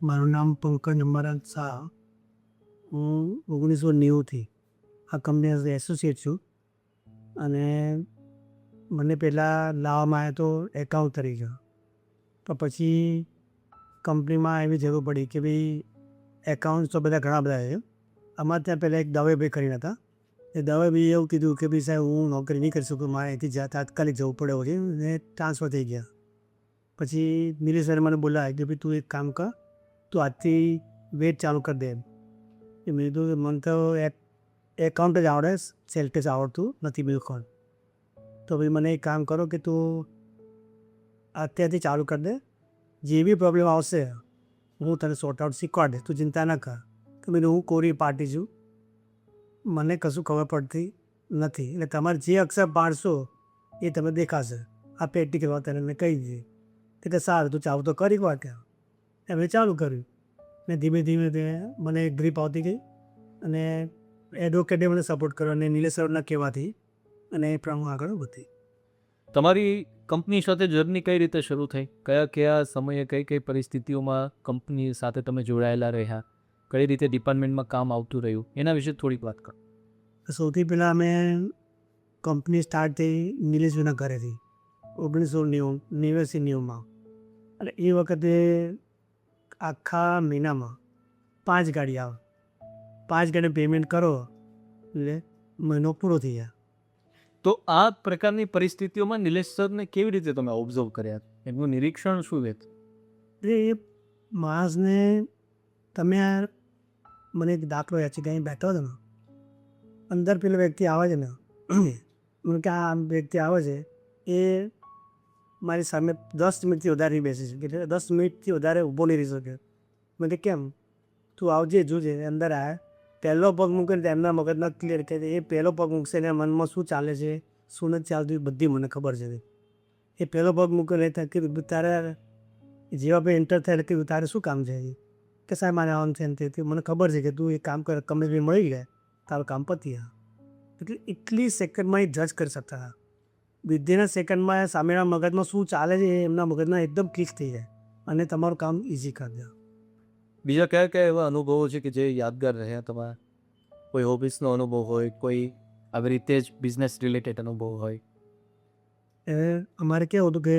મારું નામ પંકજ અમરાન શાહ. હું 1990થી આ કંપની એસોસિએટ છું. અને મને પહેલાં લાવવામાં આવ્યો તો એકાઉન્ટ તરીકે. પણ પછી કંપનીમાં એવી જરૂર પડી કે ભાઈ એકાઉન્ટ્સ તો બધા ઘણા બધા છે. અમારે ત્યાં પહેલાં એક દવેભાઈ કરીને હતા. એ દવેભાઈએ એવું કીધું કે ભાઈ સાહેબ હું નોકરી નહીં કરી શકું, મારે અહીંથી તાત્કાલિક જવું પડે એવું છે ને ટ્રાન્સફર થઈ ગયા. પછી નિલેશ સરે મને બોલાવ્યા કે ભાઈ તું એક કામ કર, તું આજથી વેટ ચાલુ કરી દે. એ મેં કીધું કે મને તો એકાઉન્ટ જ આવડે, સેલટેસ આવડતું નથી બિલકુલ. તો ભાઈ મને એક કામ કરો કે તું અત્યારથી ચાલુ કરી દે, જે બી પ્રોબ્લેમ આવશે હું તને સોર્ટ આઉટ શીખવાડીશ, તું ચિંતા ના કર. તો મેં હું કોરી પાર્ટી છું, મને કશું ખબર પડતી નથી, એટલે તમારે જે અક્ષર પાડશો એ તમને દેખાશે. આ પ્રેક્ટિકલ વાત તને મેં કહી દીધી. એટલે સારું તું ચાલુ તો કરી વાર ત્યાં. એમણે ચાલુ કર્યું ને ધીમે ધીમે મને ગ્રીપ આવતી ગઈ. અને એડવોકેટે મને સપોર્ટ કર્યો અને નિલેશ સરના કહેવાથી અને એ પ્રમાણે આગળ વધી. તમારી કંપની સાથે જર્ની કઈ રીતે શરૂ થઈ? કયા કયા સમયે કઈ કઈ પરિસ્થિતિઓમાં કંપની સાથે તમે જોડાયેલા રહ્યા? કઈ રીતે ડિપાર્ટમેન્ટમાં કામ આવતું રહ્યું? એના વિશે થોડીક વાત કરો. સૌથી પહેલાં અમે કંપની સ્ટાર્ટ થઈ નિલેશભાઈના ઘરેથી 1989. અને એ વખતે આખા મહિનામાં 5 ગાડી આવે. 5 ગાડી પેમેન્ટ કરો એટલે મહિનો પૂરો થઈ જાય. તો આ પ્રકારની પરિસ્થિતિઓમાં નિલેશ સરને કેવી રીતે તમે ઓબ્ઝર્વ કર્યા? એમનું નિરીક્ષણ શું રહેતું? એટલે એ માણસને તમે મને એક દાખલો યાદ છે કે અહીં બેઠો હતો ને, અંદર પેલો વ્યક્તિ આવે છે ને, મને કે આ વ્યક્તિ આવે છે એ મારી સામે 10 મિનિટથી વધારે નહીં બેસી શકે, એટલે 10 મિનિટથી વધારે ઊભો નહીં રહી શકે. મેં કે કેમ? તું આવજે જોજે. અંદર આવ્યા, પહેલો પગ મૂકે ને એમના મગજમાં ક્લિયર કહે એ પહેલો પગ મૂકશે ને મનમાં શું ચાલે છે શું નથી ચાલતું એ બધી મને ખબર છે. એ પહેલો પગ મૂકે ને કીધું તારે જેવા ભાઈ એન્ટર થાય એટલે કીધું તારે શું કામ છે? કે સાહેબ મારે આમ છે ને તે મને ખબર છે કે તું એક કામ કર, કંપની મળી ગયા તારું કામ પતી ગયા. એટલે એટલી સેકન્ડમાં એ જજ કરી શકતા હતા. વિધિના સેકન્ડમાં સામેના મગજમાં શું ચાલે છે એ એમના મગજમાં એકદમ ક્લિક થઈ જાય અને તમારું કામ ઇઝી કરી દે. બીજા કયા કયા એવા અનુભવો છે કે જે યાદગાર રહ્યા તમારા? કોઈ ઓફિસનો અનુભવ હોય, કોઈ આવી રીતે જ બિઝનેસ રિલેટેડ અનુભવ હોય? અમારે કેવું હતું કે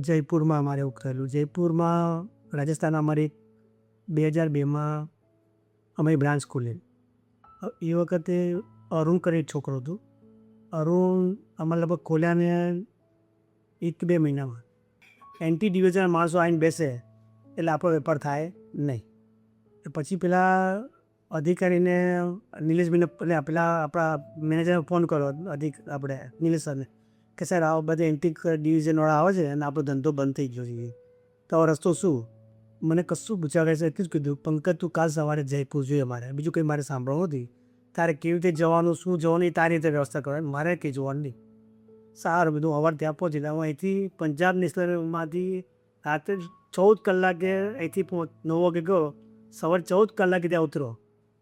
જયપુરમાં અમારે એવું થયેલું. જયપુરમાં રાજસ્થાન અમારી 2002માં અમારી બ્રાન્ચ ખુલી. એ વખતે અરુણ કરીને એક છોકરો હતો. અરુણ અમારે લગભગ ખોલ્યાને 1-2 મહિનામાં એન્ટી ડિવિઝન માણસો આવીને બેસે એટલે આપણો વેપાર થાય નહીં. પછી પેલા અધિકારીને નિલેશભાઈને પેલા આપણા મેનેજરને ફોન કર્યો આપણે નિલેશ સરને કે સર આ બધા એન્ટી ડિવિઝનવાળા આવે છે અને આપણો ધંધો બંધ થઈ ગયો છે, તો આ રસ્તો શું? મને કશું પૂછ્યા કરે છે એટલું જ કીધું પંકજ તું કાલ સવારે જયપુર જોઈએ, મારે બીજું કંઈ મારે સાંભળવું નથી. તારે કેવી રીતે જવાનું શું જવાનું એ તારી રીતે વ્યવસ્થા કરવાની, મારે કંઈ જોવાનું નહીં. સારું બધું અવાર ત્યાં પહોંચી હું અહીંથી પંજાબ નેશનલમાંથી રાત્રે 14 કલાકે અહીંથી 9 વાગે ગયો, સવારે 14 કલાકે ત્યાં ઉતરો.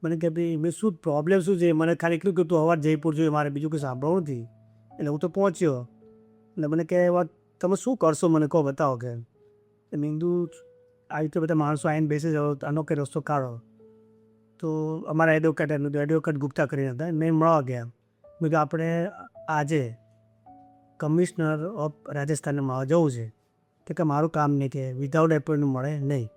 મને કે ભાઈ મેં શું પ્રોબ્લેમ શું છે? મને ખાલી એટલું કે તું અવાર જયપુર જોઈએ, મારે બીજું કંઈ સાંભળવું નથી. એટલે હું તો પહોંચ્યો એટલે મને કહે વાત તમે શું કરશો મને કહો બતાવો. કે મેં કીધું આવી રીતે બધા માણસો આવીને બેસી જાઓ આનો કંઈ રસ્તો કાઢો. તો અમારા એડવોકેટ ગુપ્તા કરીને હતા, મેં મળવા ગયા. મેં કીધું આપણે આજે કમિશનર ઓફ રાજસ્થાનને મળવા જવું છે. તો કે મારું કામ નહીં, કે વિધાઉટ એપોઇન્ટમેન્ટ મળે નહીં.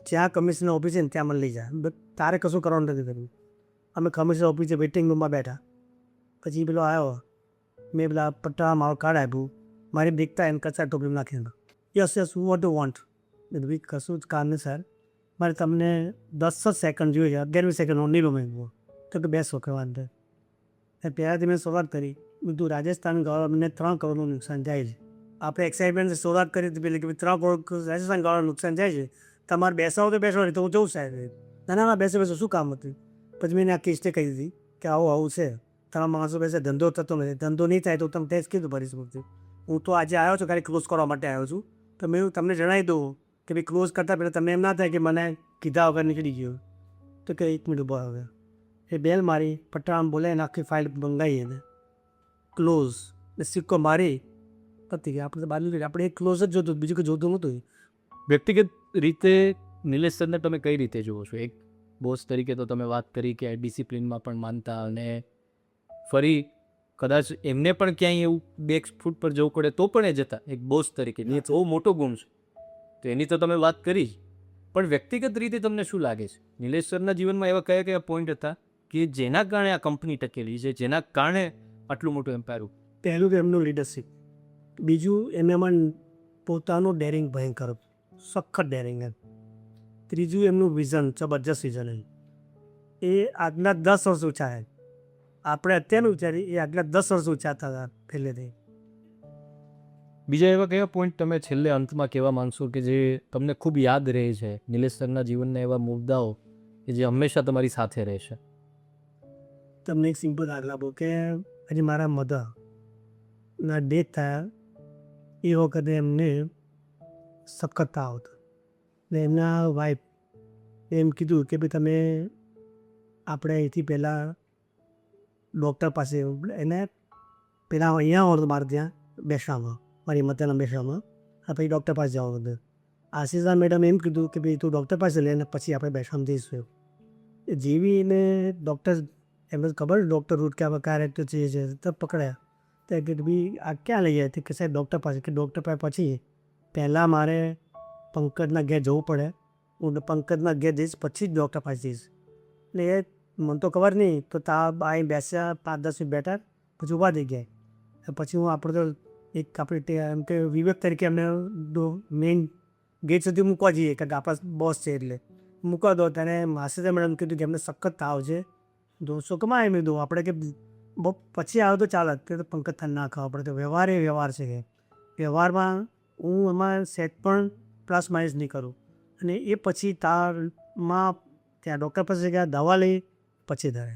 જ્યાં કમિશનર ઓફિસ છે ને ત્યાં મને લઈ જાય, તારે કશું કરવાનું નથી કર્યું. અમે કમિશનર ઓફિસે વેઇટિંગ રૂમમાં બેઠા. પછી પેલો આવ્યો, મેં પેલા પટ્ટા મારું કાર્ડ આપ્યું, મારી દીકતા એને કચરા ટોપલીમાં નાખીને yes yes what you want. ભાઈ કશું જ કામ નહીં સર, મારે તમને 10 જ સેકન્ડ જોઈએ છે, 11મી સેકન્ડ હું નહીં લો. મેં તો કે બેસો કે વાંધો. પહેલાંથી મેં શરૂઆત કરી, બધું રાજસ્થાન ગવર્મેન્ટને 3 કરોડનું નુકસાન જાય છે. આપણે એક્સાઇટમેન્ટ શરૂઆત કરી હતી પેલી કે 3 કરોડ રાજસ્થાન ગવર્મેન્ટ નુકસાન જાય છે, તમારે બેસાવો તો બેસવા નહીં તો હું જઉં સાહેબ. ના બેસો શું કામ હતું? પછી મેં આખી હિસ્ટ્રી કહી દીધી કે આવું છે, તમારા માણસો બેસે ધંધો થતો નથી, ધંધો નહીં થાય તો તમે ટેક્સ કીધું ભરીશ મૂકતી. હું તો આજે આવ્યો છું ખાલી ક્લોઝ કરવા માટે આવ્યો છું, તો મેં તમને જણાવી દઉં કે ભાઈ ક્લોઝ કરતાં પહેલાં તમને એમ ના થાય કે મને કીધા વગર નીકળી ગયો. તો કે 1 મિનિટ ઊભો હવે એ બેલ મારી પટ્ટામાં બોલાવીને આખી ફાઇલ મંગાવી એને ક્લોઝ ને સિક્કો મારી પતી ગયા. આપણે તો બહાર આપણે એક ક્લોઝ જ જોતું, બીજું કંઈ જોતું નહોતું. વ્યક્તિગત રીતે નિલેશ સરને તમે કઈ રીતે જુઓ છો? એક બોસ તરીકે તો તમે વાત કરી કે ડિસિપ્લિનમાં પણ માનતા, અને ફરી કદાચ એમને પણ ક્યાંય એવું બેક ફૂટ પર જવું પડે તો પણ એ જતા એક બોસ તરીકે. એ બહુ મોટો ગુણ છે, તો એની તો તમે વાત કરી જ. પણ વ્યક્તિગત રીતે તમને શું લાગે છે, નિલેશ સરના જીવનમાં એવા કયા કયા પોઈન્ટ હતા કે જેના કારણે આ કંપની ટકેલી છે, જેના કારણે આટલું મોટું એમ્પાયર? પહેલું તો એમનું લીડરશિપ, બીજું એમનામાં પોતાનું ડેરિંગ ભયંકર, સખત ડેરિંગ એમ, ત્રીજું એમનું વિઝન, જબરજસ્ત વિઝન એમ. એ આગલા 10 વર્ષ ઊંચા એમ. આપણે અત્યારનું વિચારીએ એ આગલા 10 વર્ષ ઊંચા થતા પહેલેથી. બીજા એવા કયા પોઈન્ટ તમે છેલ્લે અંતમાં કહેવા માંગશો કે જે તમને ખૂબ યાદ રહે છે, નિલેશ સરના જીવનના એવા મુદ્દાઓ કે જે હંમેશા તમારી સાથે રહેશે? તમને એક સિમ્પલ દાખલા આપું કે હજી મારા મધરના ડેથ થયા એ વખતે એમને સખત તાવ હતો, ને એમના વાઈફ એમ કીધું કે ભાઈ તમે આપણે અહીંથી પહેલાં ડૉક્ટર પાસે, એને પહેલાં અહીંયા આવવાનું મારે ત્યાં બેસવામાં, મારી માતાના બેસવામાં, આ પછી ડૉક્ટર પાસે જવાનું હતું. આશીષા મેડમ એમ કીધું કે ભાઈ તું ડૉક્ટર પાસે લે અને પછી આપણે બેસવામાં જઈશું. જેવી એને ડૉક્ટર, એમને ખબર ડૉક્ટર રૂટ કે આમાં ક્યાં રહેતો છે તો પકડ્યા. તો કે ભાઈ આ ક્યાં લઈ જાય? કે સાહેબ ડૉક્ટર પાસે. કે ડૉક્ટર પાસે પછી પહેલાં મારે પંકજના ઘેર જવું પડે, હું પંકજના ઘેર જઈશ પછી જ ડૉક્ટર પાસે જઈશ. એટલે એ મને તો ખબર નહીં, તો અહીં બેસ્યા 5-10 મિનિટ બેઠા, પછી ઊભા થઈ ગયા. પછી હું આપણે તો એક આપણે એમ કે વિવેક તરીકે એમને મેઇન ગેટ સુધી મૂકવા જઈએ, કારણ કે આપણા બોસ છે એટલે મૂકવા દો. ત્યારે આશીષા મેડમ કીધું કે એમને સખત તાવ છે, 200 કમાય એમ કીધું, આપણે કે બહુ પછી આવ્યો તો ચાલે, કે પંકજ થાન ના ખાવા પડે. તો વ્યવહાર એ વ્યવહાર છે, કે વ્યવહારમાં હું એમાં સેટ પણ પ્લસ માઇનસ નહીં કરું. અને એ પછી તારમાં ત્યાં ડૉક્ટર પાસે ગયા, દવા લઈ, પછી ધરે.